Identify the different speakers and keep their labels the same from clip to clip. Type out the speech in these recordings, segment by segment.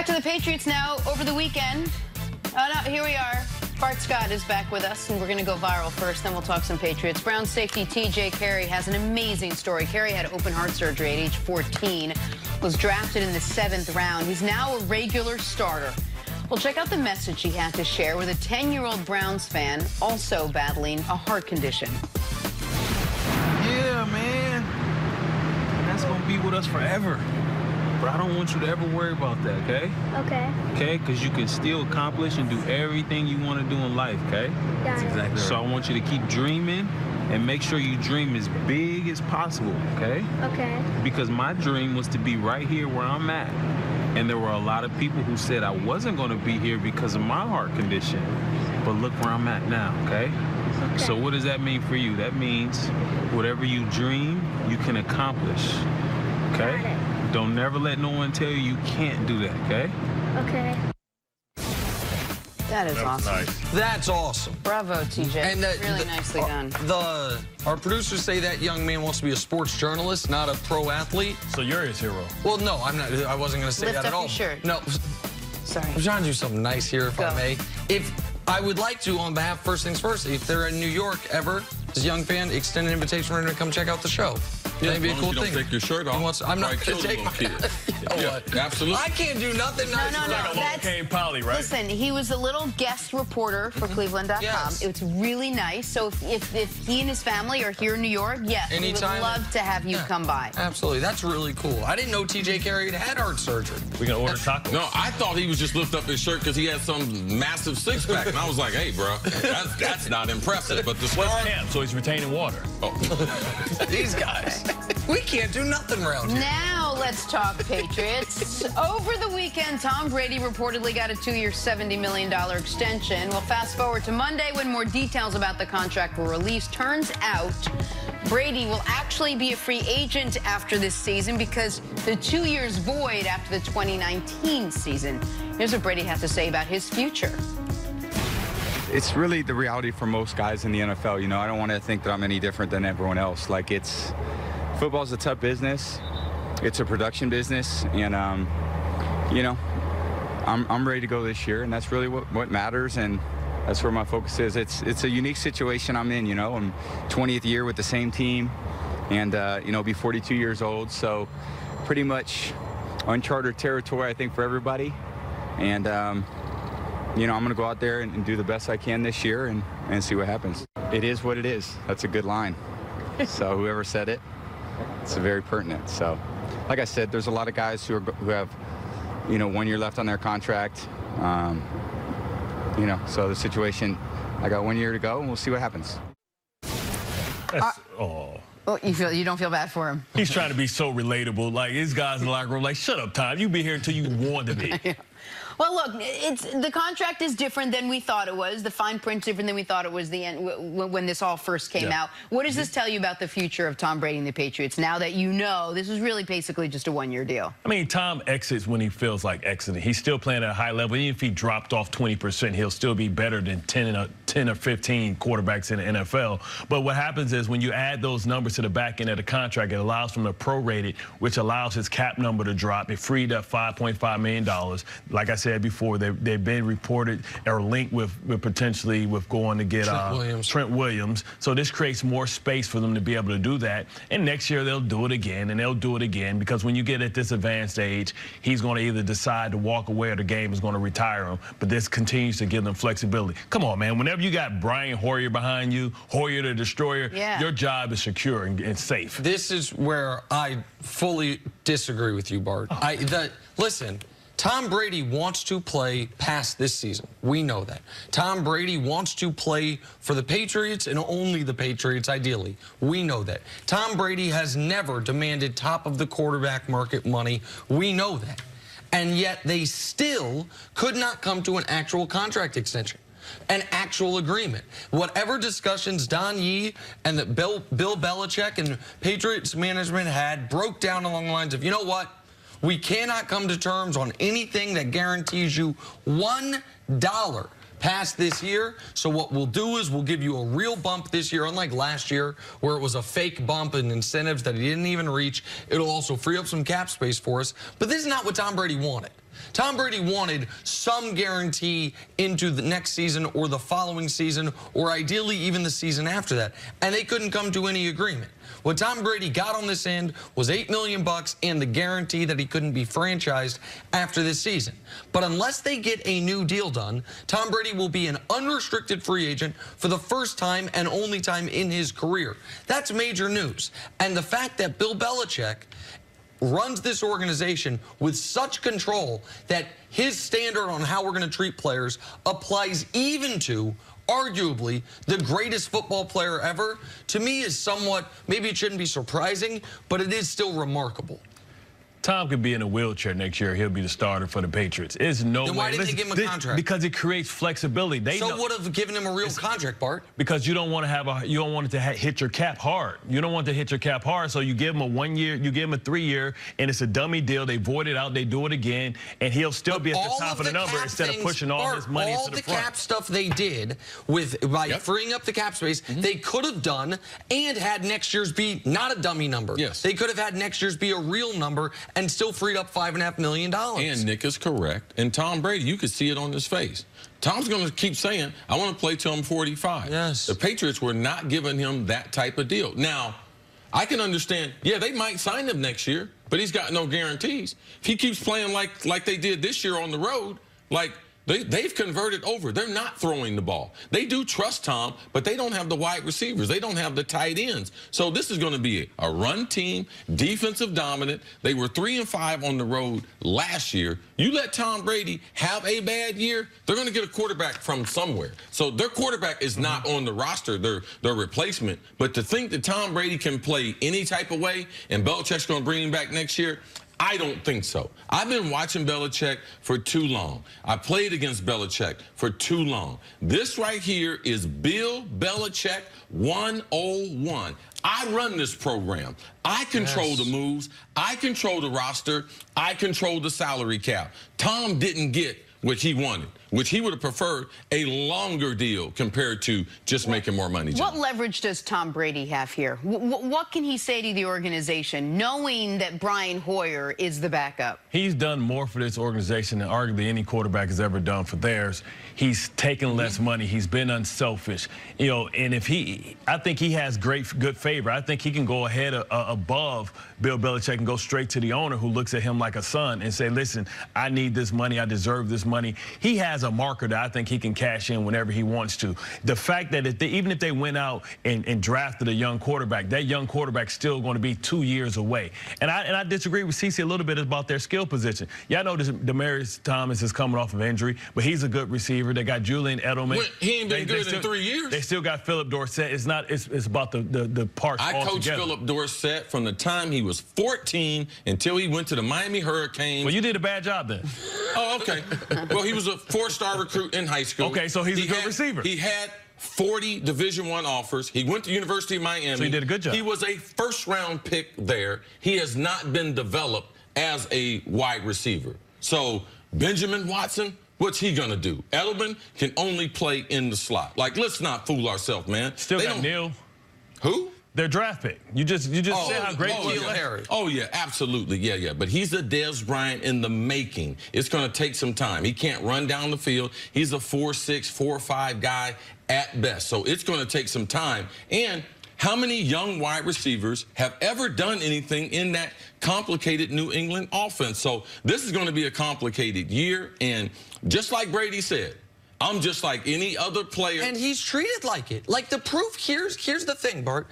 Speaker 1: Back to the Patriots now. Over the weekend, here we are. Bart Scott is back with us, and we're going to go viral first, then we'll talk some Patriots. Brown safety T.J. Carey has an amazing story. Carey had open heart surgery at age 14, was drafted in the 7th round. He's now a regular starter. Well, check out the message he had to share with a 10-year-old Browns fan also battling a heart condition.
Speaker 2: Yeah, man. That's going to be with us forever. But I don't want you to ever worry about that, okay?
Speaker 3: Okay.
Speaker 2: Okay? Because you can still accomplish and do everything you want to do in life, okay?
Speaker 3: That's
Speaker 2: exactly right. So I want you to keep dreaming and make sure you dream as big as possible, okay?
Speaker 3: Okay.
Speaker 2: Because my dream was to be right here where I'm at. And there were a lot of people who said I wasn't going to be here because of my heart condition. But look where I'm at now, okay?
Speaker 3: Okay.
Speaker 2: So what does that mean for you? That means whatever you dream, you can accomplish, okay?
Speaker 3: Got it.
Speaker 2: Don't never let no one tell you you can't do that, okay?
Speaker 3: Okay.
Speaker 1: That is awesome.
Speaker 4: Nice. That's awesome.
Speaker 1: Bravo, TJ.
Speaker 4: And
Speaker 1: really nicely done.
Speaker 4: Our producers say that young man wants to be a sports journalist, not a pro athlete.
Speaker 5: So you're his hero.
Speaker 4: Well, no, I'm not. I wasn't going to say
Speaker 1: Lift
Speaker 4: that at
Speaker 1: up
Speaker 4: all.
Speaker 1: your shirt.
Speaker 4: No.
Speaker 1: Sorry.
Speaker 4: I'm trying to do something nice here, if
Speaker 1: Go.
Speaker 4: I may. If I would like to, on behalf, first things first, if they're in New York ever, this young fan, extend an invitation for him to come check out the show.
Speaker 6: Yeah,
Speaker 4: That'd be a cool
Speaker 6: you
Speaker 4: thing.
Speaker 6: Don't take your shirt off.
Speaker 4: I'm not going to take my
Speaker 6: kid. Yeah, absolutely.
Speaker 4: I can't do nothing nice.
Speaker 1: No,
Speaker 5: Like a long cane Polly, right?
Speaker 1: Listen, he was a little guest reporter for Cleveland.com.
Speaker 4: Yes.
Speaker 1: It's really nice. So if he and his family are here in New York, yes,
Speaker 4: Anytime.
Speaker 1: we would love to have you come by.
Speaker 4: Absolutely. That's really cool. I didn't know T.J. Carey had heart surgery.
Speaker 5: We're going to order tacos.
Speaker 6: No, I thought he was just lift up his shirt because he had some massive six-pack. And I was like, hey, bro, that's not impressive. But the
Speaker 5: What's
Speaker 6: scar...
Speaker 5: camp? So he's retaining water.
Speaker 6: Oh.
Speaker 4: These guys. We can't do nothing around here.
Speaker 1: Now let's talk Patriots. Over the weekend, Tom Brady reportedly got a 2-year, $70 million extension. Well, fast forward to Monday when more details about the contract were released. Turns out Brady will actually be a free agent after this season because the 2 years void after the 2019 season. Here's what Brady has to say about his future.
Speaker 7: It's really the reality for most guys in the NFL. You know, I don't want to think that I'm any different than everyone else. Like, football's a tough business. It's a production business, and you know, I'm ready to go this year, and that's really what matters, and that's where my focus is. It's a unique situation I'm in. You know, I'm 20th year with the same team, and you know, be 42 years old, so pretty much uncharted territory, I think, for everybody, and you know, I'm going to go out there and do the best I can this year and see what happens. It is what it is. That's a good line. So whoever said it, it's very pertinent. So, like I said, there's a lot of guys who have, you know, 1 year left on their contract. You know, so the situation, I got 1 year to go, and we'll see what happens.
Speaker 5: Oh.
Speaker 1: Oh, you don't feel bad for him?
Speaker 5: He's trying to be so relatable. Like, his guys in the locker room, like, shut up, Tom. You be here until you want to be.
Speaker 1: Yeah. Well, look, the contract is different than we thought it was. The fine print's different than we thought it was when this all first came out. What does this tell you about the future of Tom Brady and the Patriots now that you know this is really basically just a 1 year deal?
Speaker 5: I mean, Tom exits when he feels like exiting. He's still playing at a high level. Even if he dropped off 20%, he'll still be better than 10 or 15 quarterbacks in the NFL. But what happens is when you add those numbers to the back end of the contract, it allows him to prorate it, which allows his cap number to drop. It freed up $5.5 million. Like I said before, they've been reported or linked with potentially with going to get Trent Williams. So this creates more space for them to be able to do that. And next year they'll do it again, and they'll do it again, because when you get at this advanced age, he's going to either decide to walk away or the game is going to retire him. But this continues to give them flexibility. Come on, man. Whenever you got Brian Hoyer behind you, Hoyer the Destroyer, your job is secure and safe.
Speaker 4: This is where I fully disagree with you, Bart. Listen, Tom Brady wants to play past this season. We know that. Tom Brady wants to play for the Patriots and only the Patriots, ideally. We know that. Tom Brady has never demanded top of the quarterback market money. We know that. And yet they still could not come to an actual contract extension, an actual agreement. Whatever discussions Don Yee and the Bill Belichick and Patriots management had broke down along the lines of, you know what? We cannot come to terms on anything that guarantees you $1 past this year. So what we'll do is we'll give you a real bump this year, unlike last year where it was a fake bump and incentives that he didn't even reach. It'll also free up some cap space for us. But this is not what Tom Brady wanted. Tom Brady wanted some guarantee into the next season or the following season or ideally even the season after that, and they couldn't come to any agreement. What Tom Brady got on this end was $8 million and the guarantee that he couldn't be franchised after this season. But unless they get a new deal done, Tom Brady will be an unrestricted free agent for the first time and only time in his career. That's major news. And the fact that Bill Belichick runs this organization with such control that his standard on how we're going to treat players applies even to arguably the greatest football player ever, to me is somewhat, maybe it shouldn't be surprising, but it is still remarkable.
Speaker 5: Tom could be in a wheelchair next year. He'll be the starter for the Patriots. There's no way.
Speaker 4: Then why didn't they give him a contract?
Speaker 5: Because it creates flexibility. They
Speaker 4: would have given him a real contract, Bart.
Speaker 5: Because you don't want to have you don't want it to hit your cap hard. You don't want to hit your cap hard, so you give him a 1 year, you give him a 3 year, and it's a dummy deal. They void it out, they do it again, and he'll still be at the top of the number instead of pushing all his money into the front.
Speaker 4: All the cap stuff they did by freeing up the cap space, they could have done and had next year's be not a dummy number.
Speaker 6: Yes.
Speaker 4: They could have had next year's be a real number and still freed up $5.5 million.
Speaker 6: And Nick is correct. And Tom Brady, you could see it on his face. Tom's going to keep saying, I want to play till I'm 45.
Speaker 4: Yes.
Speaker 6: The Patriots were not giving him that type of deal. Now, I can understand, yeah, they might sign him next year, but he's got no guarantees. If he keeps playing like they did this year on the road, like they've converted over. They're not throwing the ball. They do trust Tom, but they don't have the wide receivers. They don't have the tight ends. So this is going to be a run team, defensive dominant. They were 3-5 on the road last year. You let Tom Brady have a bad year, they're going to get a quarterback from somewhere. So their quarterback is not on the roster, their replacement. But to think that Tom Brady can play any type of way and Belichick's going to bring him back next year, I don't think so. I've been watching Belichick for too long. I played against Belichick for too long. This right here is Bill Belichick 101. I run this program. I control the moves. I control the roster. I control the salary cap. Tom didn't get what he wanted, which he would have preferred a longer deal compared to just making more money.
Speaker 1: What leverage does Tom Brady have here? What can he say to the organization, knowing that Brian Hoyer is the backup?
Speaker 5: He's done more for this organization than arguably any quarterback has ever done for theirs. He's taken less money. He's been unselfish. You know, and if I think he has good favor. I think he can go ahead above Bill Belichick and go straight to the owner who looks at him like a son and say, listen, I need this money. I deserve this money. He has a marker that I think he can cash in whenever he wants to. The fact that even if they went out and drafted a young quarterback, that young quarterback's still going to be 2 years away. And I disagree with CeCe a little bit about their skill position. Y'all know Demaryius Thomas is coming off of injury, but he's a good receiver. They got Julian Edelman.
Speaker 6: He ain't been good in 3 years.
Speaker 5: They still got Philip Dorsett. It's about the parts
Speaker 6: I coached Philip Dorsett from the time he was 14 until he went to the Miami Hurricanes.
Speaker 5: Well, you did a bad job then.
Speaker 6: Oh, okay. Well, he was a 4-star recruit in high school.
Speaker 5: Okay, so he's a good receiver.
Speaker 6: He had 40 Division I offers. He went to University of Miami.
Speaker 5: So he did a good job.
Speaker 6: He was a first-round pick there. He has not been developed as a wide receiver. So Benjamin Watson, what's he going to do? Edelman can only play in the slot. Like, let's not fool ourselves, man.
Speaker 5: Still got Neil.
Speaker 6: Who?
Speaker 5: Their draft pick. You just said how great he is.
Speaker 6: Oh, yeah, absolutely. Yeah. But he's a Dez Bryant in the making. It's going to take some time. He can't run down the field. He's a 4'6", 4'5" guy at best. So it's going to take some time. And how many young wide receivers have ever done anything in that complicated New England offense? So this is going to be a complicated year. And just like Brady said, I'm just like any other player.
Speaker 4: And he's treated like it. Like the proof, here's the thing, Bart.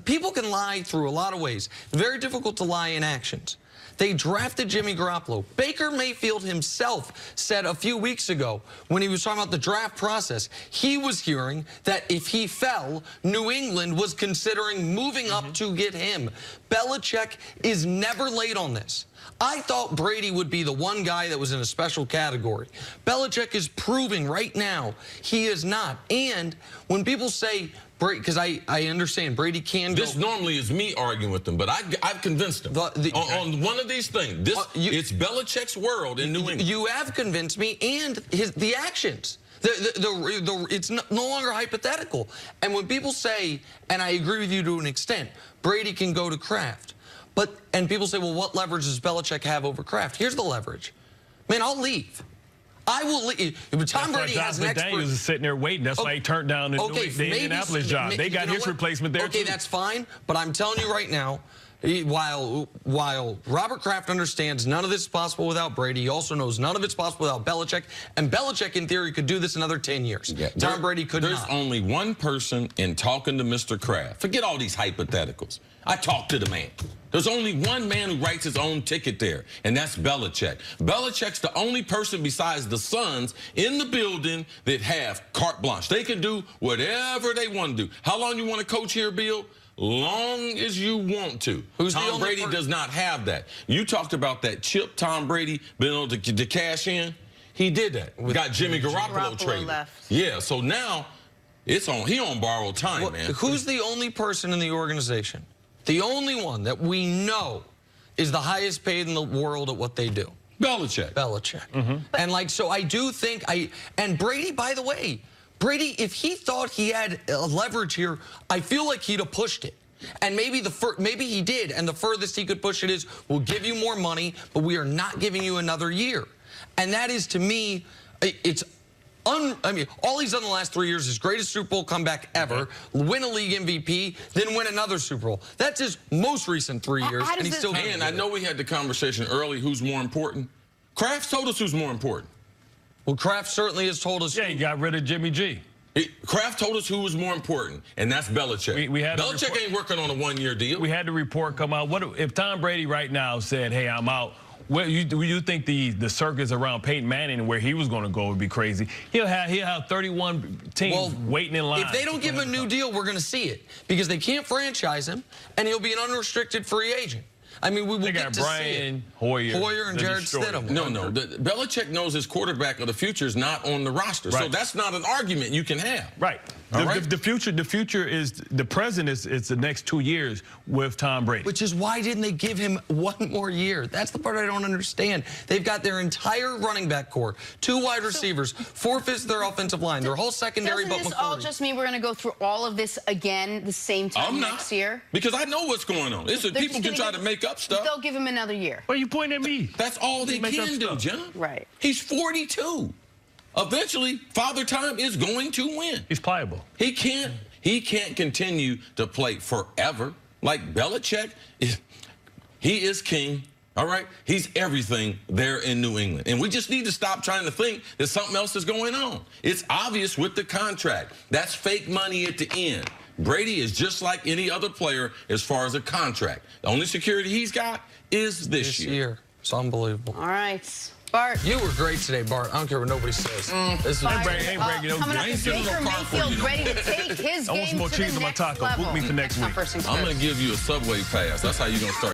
Speaker 4: People can lie through a lot of ways. Very difficult to lie in actions. They drafted Jimmy Garoppolo. Baker Mayfield himself said a few weeks ago when he was talking about the draft process, he was hearing that if he fell, New England was considering moving up to get him. Belichick is never late on this. I thought Brady would be the one guy that was in a special category. Belichick is proving right now he is not. And when people say, because I understand Brady can go.
Speaker 6: This normally is me arguing with them, but I've convinced them on one of these things. It's Belichick's world in New England.
Speaker 4: You have convinced me, and the actions. It's no longer hypothetical. And when people say, and I agree with you to an extent, Brady can go to Kraft. And people say, well, what leverage does Belichick have over Kraft? Here's the leverage. Man, I'll leave. I will leave. Tom Brady has an expert.
Speaker 5: McDaniels is sitting there waiting. That's why he turned down the Indianapolis job. They got his replacement there, too.
Speaker 4: Okay, that's fine. But I'm telling you right now, while Robert Kraft understands none of this is possible without Brady, he also knows none of it's possible without Belichick. And Belichick, in theory, could do this another 10 years. Yeah, Tom Brady could not.
Speaker 6: There's only one person in talking to Mr. Kraft. Forget all these hypotheticals. I talked to the man. There's only one man who writes his own ticket there, and that's Belichick. Belichick's the only person besides the Suns in the building that have carte blanche. They can do whatever they want to do. How long you want to coach here, Bill? Long as you want to. Tom Brady does not have that. You talked about that chip Tom Brady being able to cash in. He did that. We got Jimmy Garoppolo traded.
Speaker 1: Left.
Speaker 6: Yeah, so now it's on. He on borrowed time, man.
Speaker 4: Who's the only person in the organization? The only one that we know is the highest paid in the world at what they do.
Speaker 6: Belichick.
Speaker 4: And so I do think and Brady, by the way, Brady, if he thought he had a leverage here, I feel like he'd have pushed it. And maybe he did, and the furthest he could push it is, we'll give you more money, but we are not giving you another year. And that is, to me, I mean, all he's done the last 3 years is greatest Super Bowl comeback ever, win a league MVP, then win another Super Bowl. That's his most recent 3 years, and he's still.
Speaker 6: And I know we had the conversation early. Who's more important? Kraft told us who's more important.
Speaker 4: Well, Kraft certainly has told us.
Speaker 5: Yeah, he got rid of Jimmy G.
Speaker 6: Kraft told us who was more important, and that's Belichick. Belichick ain't working on a one-year deal.
Speaker 5: We had the report come out. What if Tom Brady right now said, "Hey, I'm out"? Well, you think the circus around Peyton Manning and where he was going to go would be crazy? He'll have 31 teams waiting in line.
Speaker 4: If they don't give him a new deal, we're going to see it because they can't franchise him, and he'll be an unrestricted free agent. I mean, we will get to
Speaker 5: Brian
Speaker 4: see it. Hoyer and Jared Stidham.
Speaker 6: No. Belichick knows his quarterback of the future is not on the roster, right. So that's not an argument you can have.
Speaker 5: Right. The future is the present is the next 2 years with Tom Brady.
Speaker 4: Which is why didn't they give him one more year? That's the part I don't understand. They've got their entire running back core, 2 wide receivers, 4/5 of their offensive line, their whole secondary.
Speaker 1: Doesn't this all just mean we're going to go through all of this again the same time next year?
Speaker 6: Because I know what's going on. People can try to make up stuff.
Speaker 1: They'll give him another year.
Speaker 5: Why are you pointing at me?
Speaker 6: That's all they can do, John.
Speaker 1: Right.
Speaker 6: He's 42. Eventually, Father Time is going to win.
Speaker 5: He's pliable.
Speaker 6: He can't continue to play forever. Like Belichick, he is king. All right? He's everything there in New England. And we just need to stop trying to think that something else is going on. It's obvious with the contract. That's fake money at the end. Brady is just like any other player as far as a contract. The only security he's got is this year.
Speaker 4: It's unbelievable.
Speaker 1: All right. Bart.
Speaker 4: You were great today, Bart. I don't care what nobody says.
Speaker 1: Coming up, Baker Mayfield ready to take his game to the next level.
Speaker 5: Book me for next week.
Speaker 6: I'm going to give you a Subway pass. That's how you're going to start.